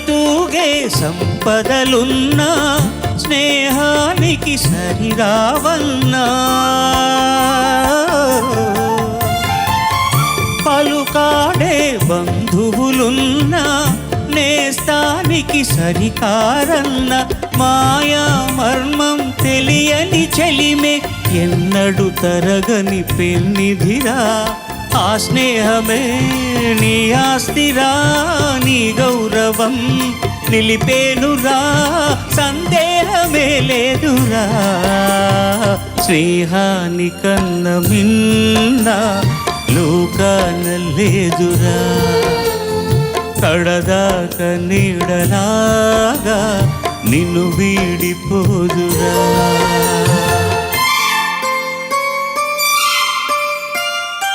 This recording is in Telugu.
తూగే సంపదలున్నా స్నేహానికి సరిరావన్నా పలుకాడే బంధువులున్నా నేస్తానికి సరికారన్న మాయా మర్మం తెలియని చెలిమే ఎన్నడు తరగని పెన్నిధిరా ఆ స్నేహమే నీ ఆస్తిరా నీ గౌరవం నిలిపేనురా సందేహమే లేదురా స్నేహానికన్న మిన్న లోకాన లేదురా కడదాక నీడలాగా నిన్ను వీడిపోదురా